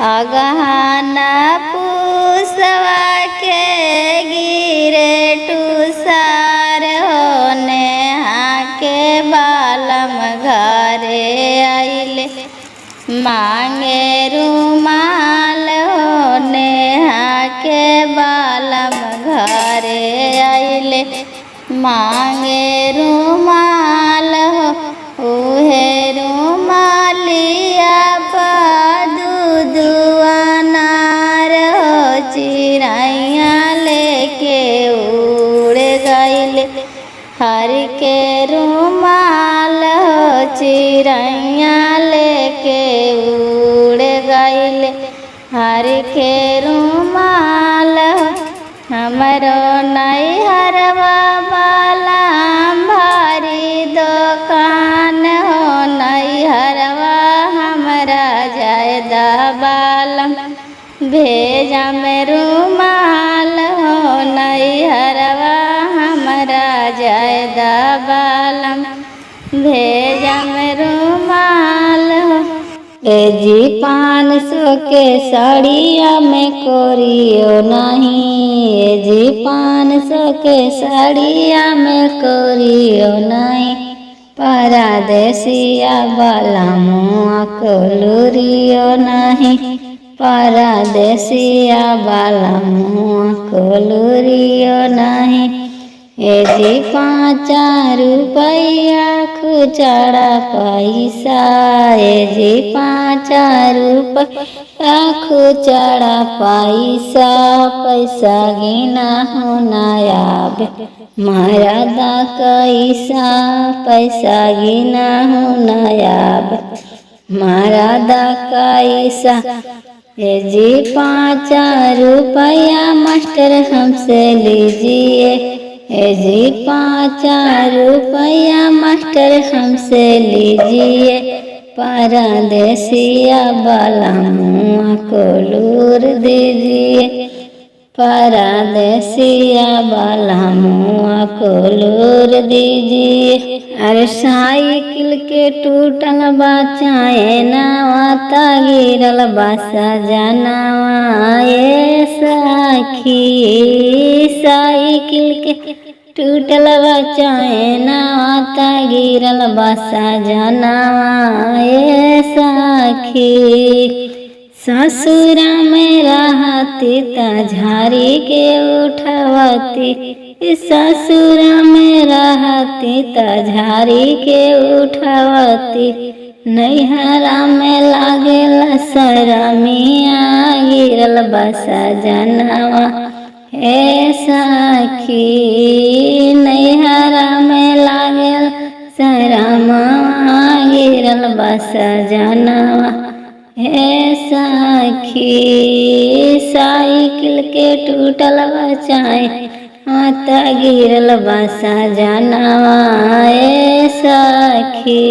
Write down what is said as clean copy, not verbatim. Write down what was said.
अगहना पूसवा के गिरे टूसार होने के बालम घरे आइले मांगे रुमाल होने के बालम घरे आइले मांगे रुमाल हो उहे रुमालिया दूधुआनार हो चिड़ैया लेके उड़ गइले हर के रुमाल हो चिड़ैया लेके उड़ गइले हर के रुमाल हो हमरो नैहरवा वाला भारी दुकान हो नैहरवा हमरा जायदा बालम भेजा में रुमाल हो नैहरवा हमरा जायदा बालम भेजा में रुमाल हो। ए जी 500 के साड़िया में कोरियो नहीं ए जी 500 के साड़िया में कोरियो नहीं परदेसिया वाला मुआ कोलूरियो नहीं परदेसिया वाला मुआ कोलूरियो नहीं ए जी 5 रुपया खुचड़ा पैसा ए जी 5 रुपया खुचड़ा पैसा पैसा गिना होना आबे मरदा कैसा पैसा गिना होना आबे मरदा कैसा ए जी 5 रुपया मास्टर हमसे लीजिए ए जी 5 रुपया मास्टर हमसे लीजिए परदेसिया वाला मुआ कोलूर दीजिए परदेसिया वाला मुआ कोलूर दीजिए। अरे साइकिल के टूटल बा चैनवा ता गिरल बा सजनवा ए सखी साइकिल के टूटल बा चैनवा ता गिरल बा सजनवा ए सखी ससुरा में रहती ता झारी के उठवती ससुरा में रहती ता झारी के उठवती नैहरा में लागेल शरमिया गिरल बा सजनवा ए सखी नैहरा में लागेल शरमवा गिरल बा सजनवा हे सखी साइकिल के टूटल बा चैनवा गिरल बा सजनवा ए सखी।